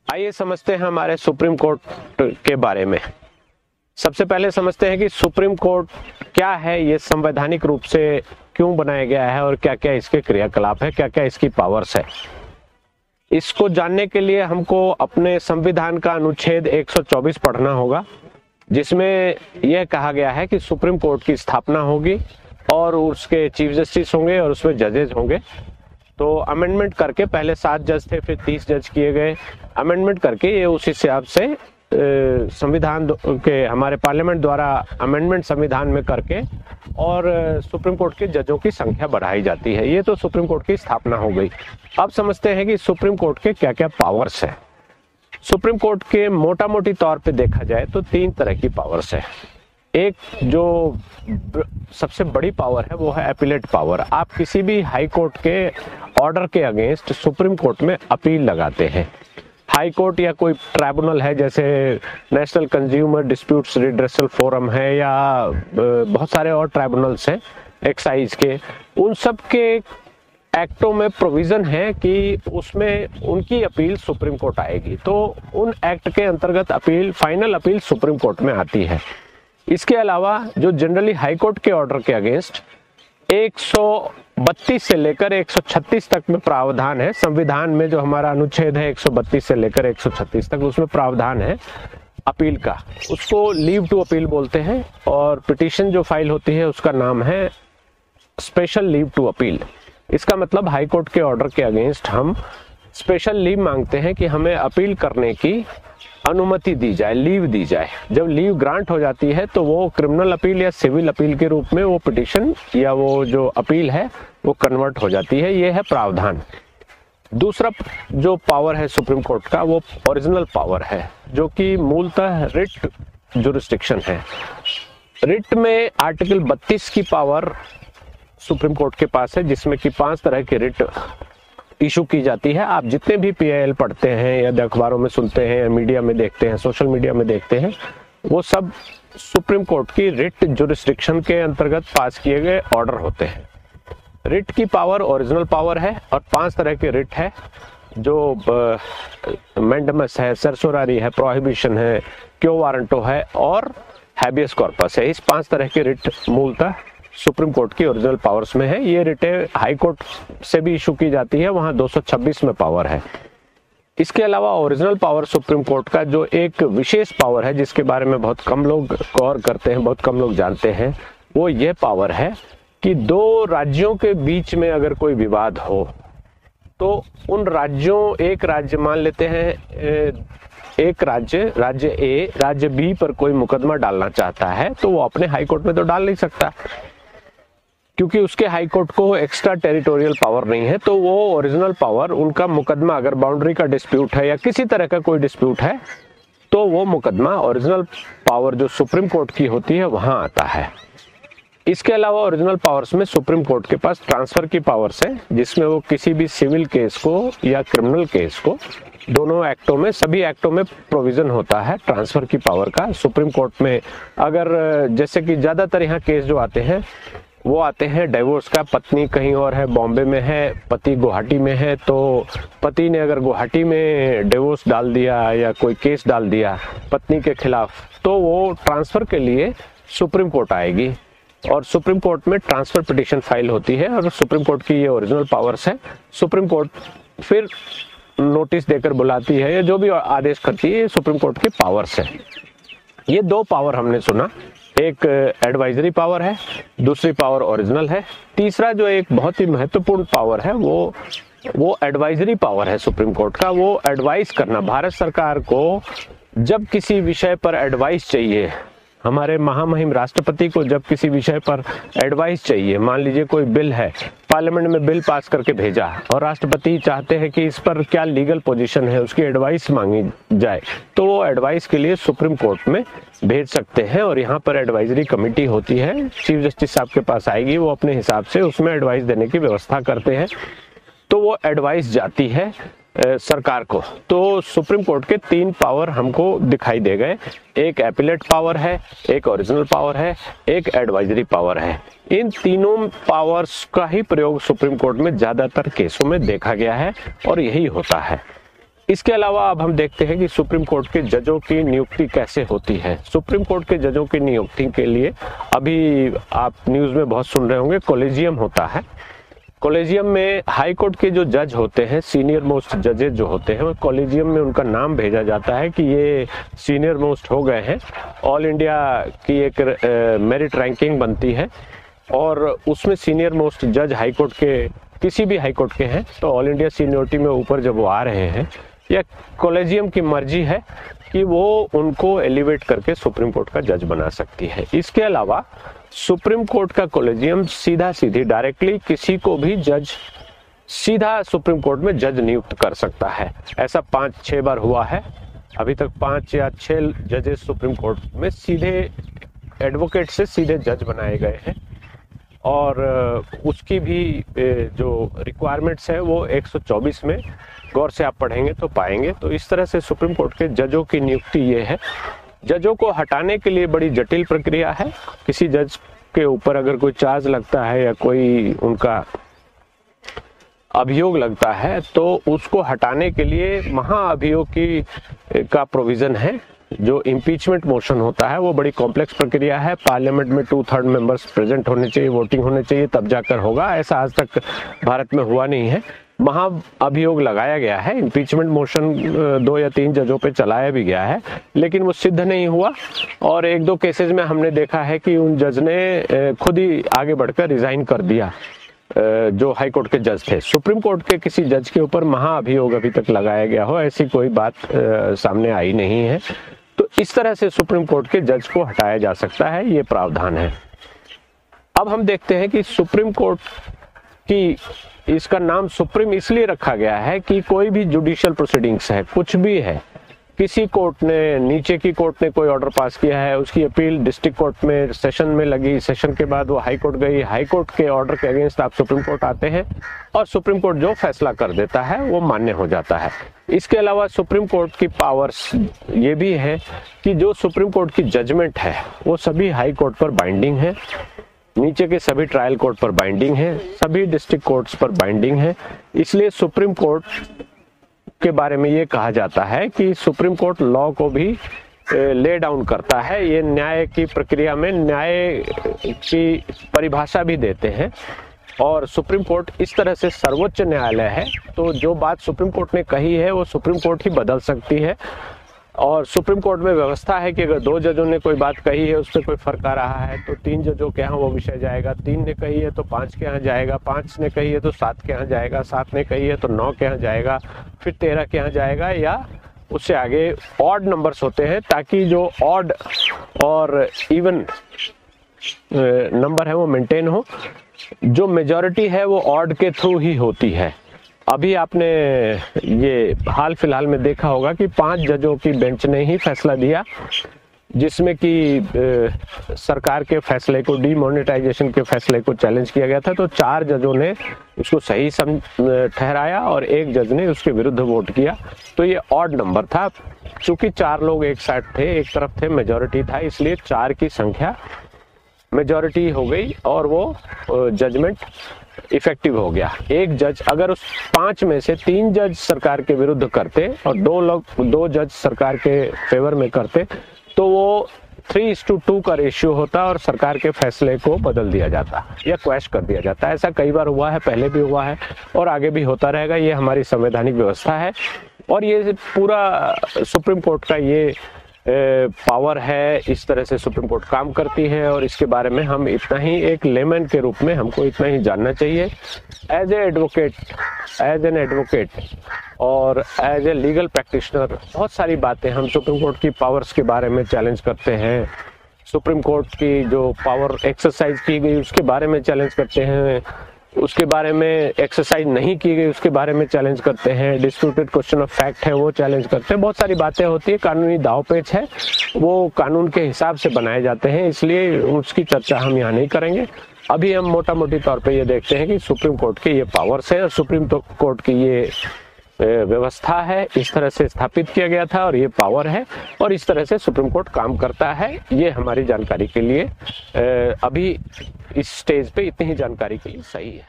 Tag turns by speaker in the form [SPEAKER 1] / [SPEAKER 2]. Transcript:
[SPEAKER 1] आइए समझते हैं हमारे सुप्रीम कोर्ट के बारे में। सबसे पहले समझते हैं कि सुप्रीम कोर्ट क्या है, ये संवैधानिक रूप से क्यों बनाया गया है और क्या क्या इसके क्रियाकलाप है, क्या क्या इसकी पावर्स है। इसको जानने के लिए हमको अपने संविधान का अनुच्छेद 124 पढ़ना होगा, जिसमें यह कहा गया है कि सुप्रीम कोर्ट की स्थापना होगी और उसके चीफ जस्टिस होंगे और उसमें जजेस होंगे। तो अमेंडमेंट करके पहले 7 जज थे, फिर 30 जज किए गए। अमेंडमेंट करके ये उस हिसाब से संविधान के हमारे पार्लियामेंट द्वारा अमेंडमेंट संविधान में करके और सुप्रीम कोर्ट के जजों की संख्या बढ़ाई जाती है। ये तो सुप्रीम कोर्ट की स्थापना हो गई। अब समझते हैं कि सुप्रीम कोर्ट के क्या क्या पावर्स है। सुप्रीम कोर्ट के मोटा मोटी तौर पे देखा जाए तो 3 तरह की पावर्स है। एक जो सबसे बड़ी पावर है वो है अपीलेट पावर। आप किसी भी हाई कोर्ट के ऑर्डर के अगेंस्ट सुप्रीम कोर्ट में अपील लगाते हैं। हाई कोर्ट या कोई ट्राइब्यूनल है, जैसे national consumer disputes redressal forum है या बहुत सारे और ट्राइब्यूनल्स हैं एक्साइज के, उन सब के एक्टों में प्रोविजन है कि उसमें उनकी अपील सुप्रीम कोर्ट आएगी। तो उन एक्ट के अंतर्गत appeal, final appeal supreme court में आती है। इसके अलावा जो जनरली हाई कोर्ट के ऑर्डर के अगेंस्ट 132 से लेकर 136 तक में प्रावधान है संविधान में, जो हमारा अनुच्छेद है 132 से लेकर 136 तक, उसमें प्रावधान है अपील का। उसको लीव टू अपील बोलते हैं और पिटीशन जो फाइल होती है उसका नाम है स्पेशल लीव टू अपील। इसका मतलब हाई कोर्ट के ऑर्डर के अगेंस्ट हम स्पेशल लीव मांगते हैं कि हमें अपील करने की अनुमति दी जाए, लीव दी जाए। जब लीव ग्रांट हो जाती है तो वो क्रिमिनल अपील या सिविल अपील के रूप में वो पिटीशन या वो जो अपील है वो कन्वर्ट हो जाती है। ये है प्रावधान। दूसरा जो पावर है सुप्रीम कोर्ट का वो ओरिजिनल पावर है, जो कि मूलतः रिट जुरिस्डिक्शन है। रिट में आर्टिकल 32 की पावर सुप्रीम कोर्ट के पास है, जिसमें कि 5 तरह के रिट इशू की जाती है। आप जितने भी PIL पढ़ते हैं या अखबारों में सुनते हैं या मीडिया में देखते हैं, सोशल मीडिया में देखते हैं, वो सब सुप्रीम कोर्ट की रिट जुरिस्डिक्शन के अंतर्गत पास किए गए ऑर्डर होते हैं। रिट की पावर ओरिजिनल पावर है और 5 तरह के रिट है, जो मैंडेमस है, सर्सोरारी है, प्रोहिबिशन है, क्यो वारंटो है और हैबियस कॉर्पस है। इस 5 तरह के रिट मूलतः सुप्रीम कोर्ट की ओरिजिनल पावर्स में है। ये रिटें हाई कोर्ट से भी इशू की जाती है, वहां 226 में पावर है। इसके अलावा ओरिजिनल पावर सुप्रीम कोर्ट का जो एक विशेष पावर है, जिसके बारे में बहुत कम लोग गौर करते हैं, बहुत कम लोग जानते हैं, वो ये पावर है कि 2 राज्यों के बीच में अगर कोई विवाद हो तो उन राज्यों, एक राज्य मान लेते हैं, एक राज्य ए राज्य बी पर कोई मुकदमा डालना चाहता है तो वो अपने हाई कोर्ट में तो डाल नहीं सकता, क्योंकि उसके हाई कोर्ट को एक्स्ट्रा टेरिटोरियल पावर नहीं है। तो वो ओरिजिनल पावर, उनका मुकदमा अगर बाउंड्री का डिस्प्यूट है या किसी तरह का कोई डिस्प्यूट है तो वो मुकदमा ओरिजिनल पावर जो सुप्रीम कोर्ट की होती है वहां आता है। इसके अलावा ओरिजिनल पावर्स में सुप्रीम कोर्ट के पास ट्रांसफर की पावर्स है, जिसमें वो किसी भी सिविल केस को या क्रिमिनल केस को, दोनों एक्टों में, सभी एक्टों में प्रोविजन होता है ट्रांसफर की पावर का। सुप्रीम कोर्ट में अगर, जैसे कि ज्यादातर यहाँ केस जो आते हैं वो आते हैं डिवोर्स का, पत्नी कहीं और है, बॉम्बे में है, पति गुवाहाटी में है, तो पति ने अगर गुवाहाटी में डिवोर्स डाल दिया या कोई केस डाल दिया पत्नी के खिलाफ, तो वो ट्रांसफर के लिए सुप्रीम कोर्ट आएगी और सुप्रीम कोर्ट में ट्रांसफर पिटीशन फाइल होती है और सुप्रीम कोर्ट की ये ओरिजिनल पावर्स है। सुप्रीम कोर्ट फिर नोटिस देकर बुलाती है या जो भी आदेश करती है, ये सुप्रीम कोर्ट की पावर्स है। ये 2 पावर हमने सुना, एक एडवाइजरी पावर है, दूसरी पावर ओरिजिनल है। तीसरा जो एक बहुत ही महत्वपूर्ण पावर है वो एडवाइजरी पावर है सुप्रीम कोर्ट का। वो एडवाइस करना, भारत सरकार को जब किसी विषय पर एडवाइस चाहिए, हमारे महामहिम राष्ट्रपति को जब किसी विषय पर एडवाइस चाहिए, मान लीजिए कोई बिल है, पार्लियामेंट में बिल पास करके भेजा और राष्ट्रपति चाहते हैं कि इस पर क्या लीगल पोजीशन है, उसकी एडवाइस मांगी जाए, तो वो एडवाइस के लिए सुप्रीम कोर्ट में भेज सकते हैं। और यहाँ पर एडवाइजरी कमेटी होती है, चीफ जस्टिस साहब के पास आएगी, वो अपने हिसाब से उसमें एडवाइस देने की व्यवस्था करते हैं, तो वो एडवाइस जाती है सरकार को। तो सुप्रीम कोर्ट के 3 पावर हमको दिखाई दे गए, एक एपिलेट पावर है, एक ओरिजिनल पावर है, एक एडवाइजरी पावर है। इन तीनों पावर्स का ही प्रयोग सुप्रीम कोर्ट में ज्यादातर केसों में देखा गया है और यही होता है। इसके अलावा अब हम देखते हैं कि सुप्रीम कोर्ट के जजों की नियुक्ति कैसे होती है। सुप्रीम कोर्ट के जजों की नियुक्ति के लिए अभी आप न्यूज़ में बहुत सुन रहे होंगे, कॉलेजियम होता है। कॉलेजियम में हाई कोर्ट के जो जज होते हैं, सीनियर मोस्ट जजेज जो होते हैं, कॉलेजियम में उनका नाम भेजा जाता है कि ये सीनियर मोस्ट हो गए हैं। ऑल इंडिया की एक मेरिट रैंकिंग बनती है और उसमें सीनियर मोस्ट जज हाई कोर्ट के, किसी भी हाई कोर्ट के हैं, तो ऑल इंडिया सीनियरिटी में ऊपर जब वो आ रहे हैं, या कॉलेजियम की मर्जी है कि वो उनको एलिवेट करके सुप्रीम कोर्ट का जज बना सकती है। इसके अलावा सुप्रीम कोर्ट का कॉलेजियम सीधा सीधी डायरेक्टली किसी को भी जज सीधा सुप्रीम कोर्ट में जज नियुक्त कर सकता है। ऐसा 5-6 बार हुआ है। अभी तक 5 या 6 जजेस सुप्रीम कोर्ट में सीधे एडवोकेट से सीधे जज बनाए गए हैं और उसकी भी जो रिक्वायरमेंट्स है वो 124 में गौर से आप पढ़ेंगे तो पाएंगे। तो इस तरह से सुप्रीम कोर्ट के जजों की नियुक्ति ये है। जजों को हटाने के लिए बड़ी जटिल प्रक्रिया है। किसी जज के ऊपर अगर कोई चार्ज लगता है या कोई उनका अभियोग लगता है तो उसको हटाने के लिए महाअभियोग का प्रोविजन है। जो इम्पीचमेंट मोशन होता है वो बड़ी कॉम्प्लेक्स प्रक्रिया है। पार्लियामेंट में 2/3 मेंबर्स प्रेजेंट होने चाहिए, वोटिंग होने चाहिए, तब जाकर होगा। ऐसा आज तक भारत में हुआ नहीं है। महाअभियोग लगाया गया है, इम्पीचमेंट मोशन 2 या 3 जजों पे चलाया भी गया है, लेकिन वो सिद्ध नहीं हुआ और 1-2 केसेस में हमने देखा है कि उन जज ने खुद ही आगे बढ़कर रिजाइन कर दिया, जो हाई कोर्ट के जज थे। सुप्रीम कोर्ट के किसी जज के ऊपर महाअभियोग अभी तक लगाया गया हो, ऐसी कोई बात सामने आई नहीं है। तो इस तरह से सुप्रीम कोर्ट के जज को हटाया जा सकता है, ये प्रावधान है। अब हम देखते हैं कि सुप्रीम कोर्ट की, इसका नाम सुप्रीम इसलिए रखा गया है कि कोई भी जुडिशियल प्रोसीडिंग्स है, कुछ भी है, किसी कोर्ट ने, नीचे की कोर्ट ने कोई ऑर्डर पास किया है, उसकी अपील डिस्ट्रिक्ट कोर्ट में सेशन में लगी, सेशन के बाद वो हाई कोर्ट गई, हाई कोर्ट के ऑर्डर के अगेंस्ट आप सुप्रीम कोर्ट आते हैं और सुप्रीम कोर्ट जो फैसला कर देता है वो मान्य हो जाता है। इसके अलावा सुप्रीम कोर्ट की पावर्स ये भी है कि जो सुप्रीम कोर्ट की जजमेंट है वो सभी हाई कोर्ट पर बाइंडिंग है, नीचे के सभी ट्रायल कोर्ट पर बाइंडिंग है, सभी डिस्ट्रिक्ट कोर्ट्स पर बाइंडिंग है। इसलिए सुप्रीम कोर्ट के बारे में ये कहा जाता है कि सुप्रीम कोर्ट लॉ को भी ले डाउन करता है। ये न्याय की प्रक्रिया में न्याय की परिभाषा भी देते हैं और सुप्रीम कोर्ट इस तरह से सर्वोच्च न्यायालय है। तो जो बात सुप्रीम कोर्ट ने कही है वो सुप्रीम कोर्ट ही बदल सकती है और सुप्रीम कोर्ट में व्यवस्था है कि अगर 2 जजों ने कोई बात कही है, उस पर कोई फर्क आ रहा है तो 3 जजों के यहाँ वो विषय जाएगा, 3 ने कही है तो 5 के यहाँ जाएगा, 5 ने कही है तो 7 के यहाँ जाएगा, 7 ने कही है तो 9 के यहाँ जाएगा, फिर 13 के यहाँ जाएगा, या उससे आगे ऑड नंबर्स होते हैं ताकि जो ऑड और इवन नंबर है वो मेंटेन हो। जो मेजॉरिटी है वो ऑड के थ्रू ही होती है। अभी आपने ये हाल फिलहाल में देखा होगा कि 5 जजों की बेंच ने ही फैसला दिया जिसमें कि सरकार के फैसले को, डीमोनेटाइजेशन के फैसले को चैलेंज किया गया था। तो 4 जजों ने उसको सही ठहराया और 1 जज ने उसके विरुद्ध वोट किया। तो ये ऑड नंबर था। चूंकि 4 लोग एक साइड थे, एक तरफ थे, मेजॉरिटी था, इसलिए 4 की संख्या मेजॉरिटी हो गई और वो जजमेंट इफेक्टिव हो गया। 1 जज, अगर उस 5 में से 3 जज सरकार के विरुद्ध करते और 2 जज सरकार के फेवर में करते तो वो 3:2 का रेशियो होता और सरकार के फैसले को बदल दिया जाता या क्वैश कर दिया जाता। ऐसा कई बार हुआ है, पहले भी हुआ है और आगे भी होता रहेगा। ये हमारी संवैधानिक व्यवस्था है और ये पूरा सुप्रीम कोर्ट का ये पावर है। इस तरह से सुप्रीम कोर्ट काम करती है और इसके बारे में हम इतना ही, एक लेमन के रूप में हमको इतना ही जानना चाहिए। एज एन एडवोकेट और एज ए लीगल प्रैक्टिशनर बहुत सारी बातें हम सुप्रीम कोर्ट की पावर्स के बारे में चैलेंज करते हैं। सुप्रीम कोर्ट की जो पावर एक्सरसाइज की गई उसके बारे में चैलेंज करते हैं, उसके बारे में एक्सरसाइज नहीं की गई उसके बारे में चैलेंज करते हैं, डिस्प्यूटेड क्वेश्चन ऑफ फैक्ट है वो चैलेंज करते हैं। बहुत सारी बातें होती है, कानूनी दावपेच है, वो कानून के हिसाब से बनाए जाते हैं, इसलिए उसकी चर्चा हम यहाँ नहीं करेंगे। अभी हम मोटा मोटी तौर पे ये देखते हैं कि सुप्रीम कोर्ट के ये पावर्स है और सुप्रीम कोर्ट की ये व्यवस्था है, इस तरह से स्थापित किया गया था और ये पावर है और इस तरह से सुप्रीम कोर्ट काम करता है। ये हमारी जानकारी के लिए अभी इस स्टेज पे इतनी ही जानकारी के लिए सही है।